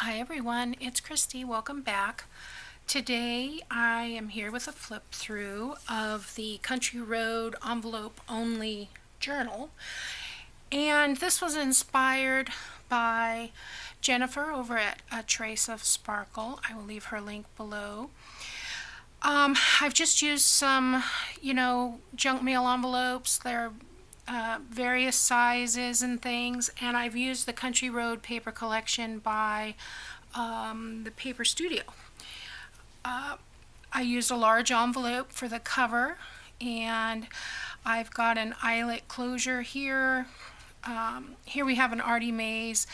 Hi everyone, it's Kristi. Welcome back. Today I am here with a flip through of the Country Road envelope only journal. And this was inspired by Jenifer over at A Trace of Sparkle. I will leave her link below. I've just used some, junk mail envelopes. They're various sizes and things, and I've used the Country Road paper collection by the Paper Studio. I used a large envelope for the cover, and I've got an eyelet closure here. Here we have an Artie Mays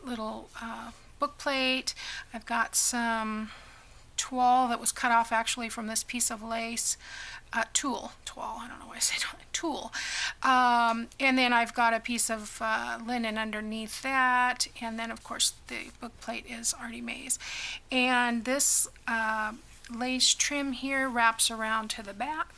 little book plate. I've got some toile that was cut off actually from this piece of lace. Tool, I don't know why I say tool. And then I've got a piece of linen underneath that, and then of course the book plate is Artie Mays. And this lace trim here wraps around to the back.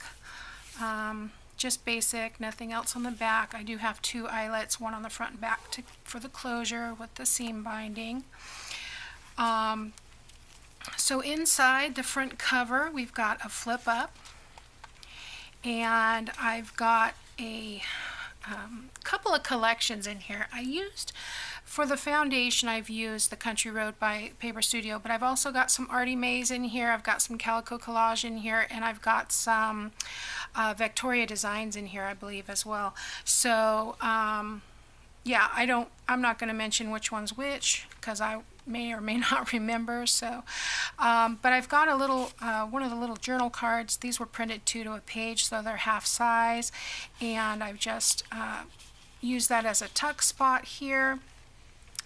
Just basic, nothing else on the back. I do have two eyelets, one on the front and back for the closure with the seam binding. So inside the front cover, we've got a flip up, and I've got a couple of collections in here. For the foundation, I've used the Country Road by Paper Studio, but I've also got some Artie Mays in here. I've got some Calico Collage in here, and I've got some Victoria Designs in here, I believe, as well. So yeah, I'm not going to mention which one's which because I may or may not remember. So, but I've got a little, one of the little journal cards. These were printed 2 to a page, so they're half size, and I've just used that as a tuck spot here.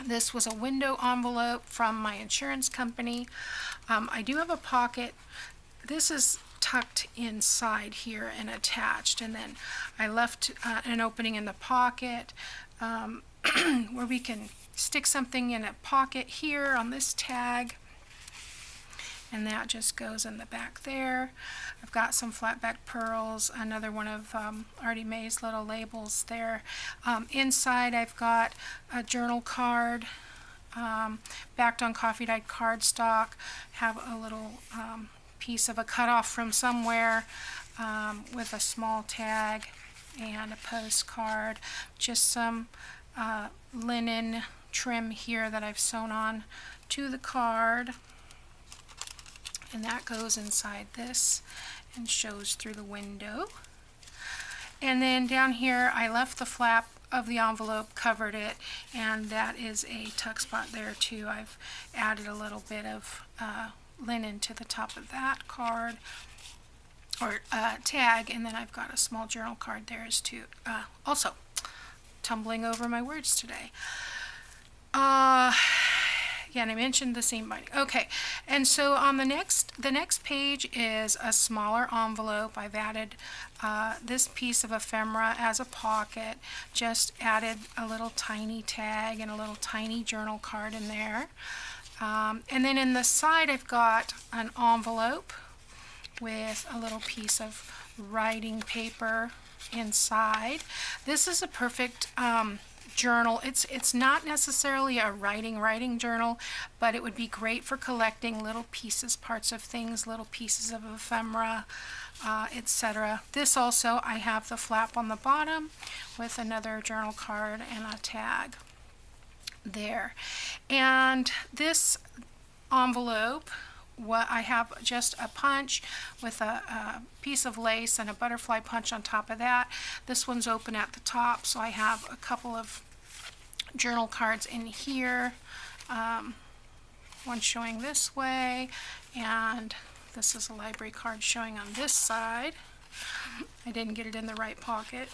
This was a window envelope from my insurance company. I do have a pocket. This is tucked inside here and attached, and then I left an opening in the pocket where we can stick something in a pocket here on this tag, and that just goes in the back there. I've got some flat back pearls, another one of Artie May's little labels there. Inside I've got a journal card, backed on coffee dyed cardstock, have a little piece of a cutoff from somewhere with a small tag and a postcard, just some linen trim here that I've sewn on to the card, and that goes inside this and shows through the window. And then down here I left the flap of the envelope, covered it, and that is a tuck spot there too. I've added a little bit of linen to the top of that card or tag, and then I've got a small journal card there as too. Also, tumbling over my words today. Yeah, and I mentioned the seam binding. Okay, and so on the next page is a smaller envelope. I've added this piece of ephemera as a pocket, just added a little tiny tag and a little tiny journal card in there. And then in the side I've got an envelope with a little piece of writing paper inside. This is a perfect journal. It's not necessarily a writing journal, but it would be great for collecting little pieces, parts of things, little pieces of ephemera, etc. This also, I have the flap on the bottom with another journal card and a tag there. And this envelope, I have just a punch with a piece of lace and a butterfly punch on top of that. This one's open at the top, so I have a couple of journal cards in here. One showing this way, and this is a library card showing on this side. I didn't get it in the right pocket.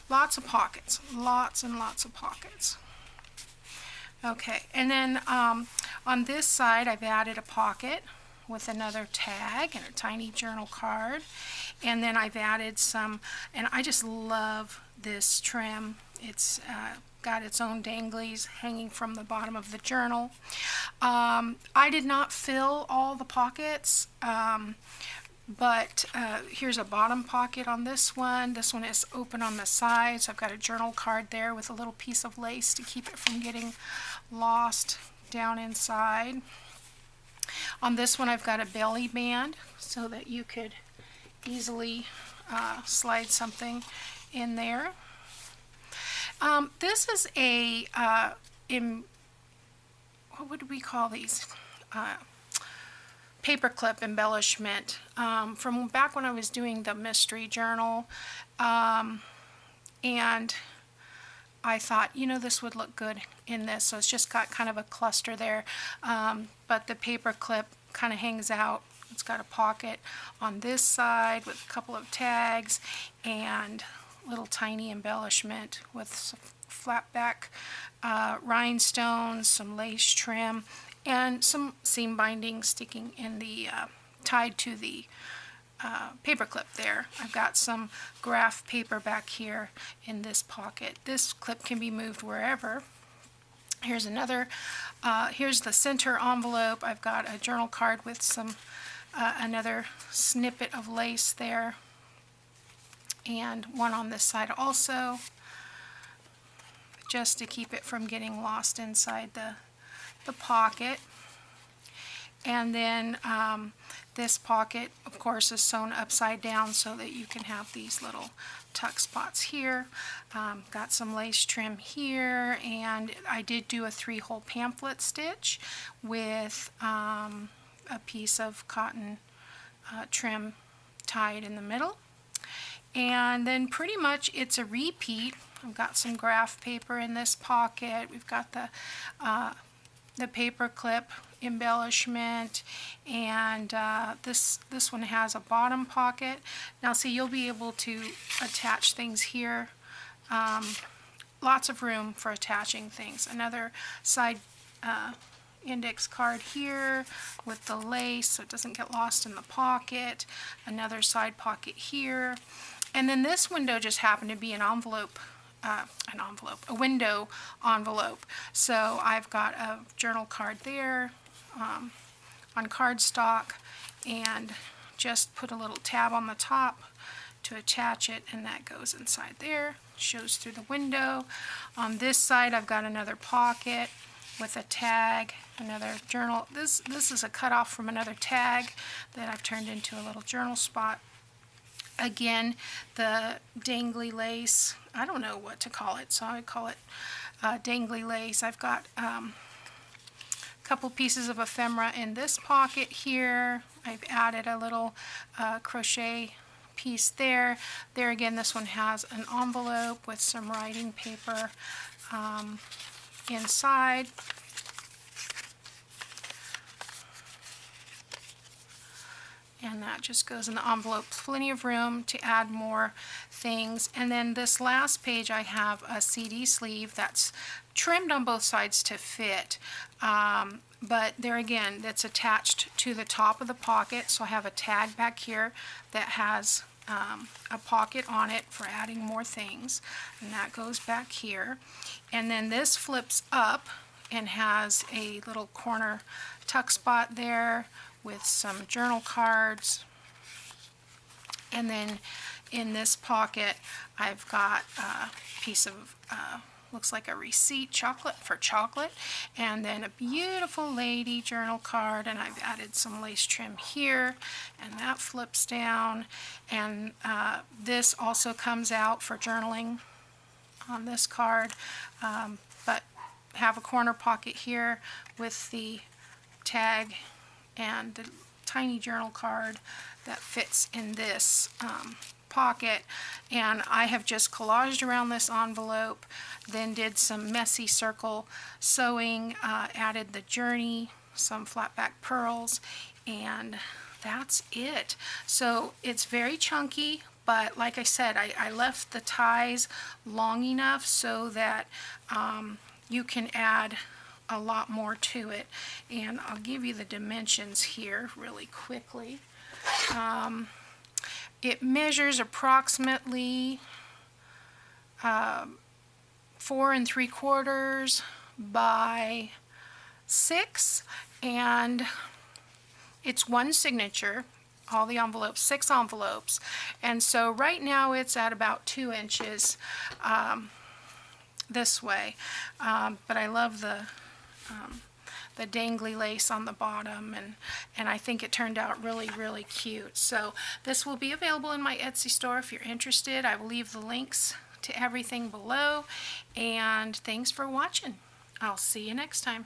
Lots of pockets, lots and lots of pockets. Okay, and then on this side I've added a pocket with another tag and a tiny journal card, and then I've added some, and I just love this trim. It's got its own danglies hanging from the bottom of the journal. I did not fill all the pockets. But here's a bottom pocket on this one. This one is open on the side, so I've got a journal card there with a little piece of lace to keep it from getting lost down inside. On this one I've got a belly band so that you could easily slide something in there. This is a, what would we call these? Paperclip embellishment from back when I was doing the mystery journal, and I thought, you know, this would look good in this, so it's just got kind of a cluster there, but the paperclip kind of hangs out. It's got a pocket on this side with a couple of tags and little tiny embellishment with some flat back rhinestones, some lace trim, and some seam binding sticking in the tied to the paperclip there. I've got some graph paper back here in this pocket. This clip can be moved wherever. Here's another, here's the center envelope. I've got a journal card with some another snippet of lace there, and one on this side also, just to keep it from getting lost inside the pocket. And then this pocket, of course, is sewn upside down so that you can have these little tuck spots here. Got some lace trim here, and I did do a 3-hole pamphlet stitch with a piece of cotton trim tied in the middle. And then pretty much it's a repeat. I've got some graph paper in this pocket. We've got the paper clip embellishment, and this one has a bottom pocket. Now see, you'll be able to attach things here. Lots of room for attaching things. Another side index card here with the lace so it doesn't get lost in the pocket. Another side pocket here. And then this window just happened to be an envelope, a window envelope. So I've got a journal card there on cardstock, and just put a little tab on the top to attach it, and that goes inside there. Shows through the window. On this side I've got another pocket with a tag, another journal. This is a cutoff from another tag that I've turned into a little journal spot. Again, the dangly lace, I don't know what to call it, so I call it dangly lace. I've got a couple pieces of ephemera in this pocket here. I've added a little crochet piece there. There again, this one has an envelope with some writing paper inside. And that just goes in the envelope. Plenty of room to add more things. And then this last page, I have a CD sleeve that's trimmed on both sides to fit. But there again, that's attached to the top of the pocket. So I have a tag back here that has a pocket on it for adding more things. And that goes back here. And then this flips up and has a little corner tuck spot there with some journal cards. And then in this pocket I've got a piece of looks like a receipt for chocolate, and then a beautiful lady journal card, and I've added some lace trim here, and that flips down. And this also comes out for journaling on this card, but have a corner pocket here with the tag and the tiny journal card that fits in this pocket. And I have just collaged around this envelope, then did some messy circle sewing, added the journey, some flat back pearls, and that's it. So it's very chunky, but like I said, I left the ties long enough so that you can add a lot more to it. And I'll give you the dimensions here really quickly. It measures approximately 4 3/4 by 6, and it's one signature. all the envelopes, 6 envelopes. And so right now it's at about 2 inches this way. But I love the dangly lace on the bottom, and I think it turned out really, really cute. So this will be available in my Etsy store if you're interested. I will leave the links to everything below, and thanks for watching. I'll see you next time.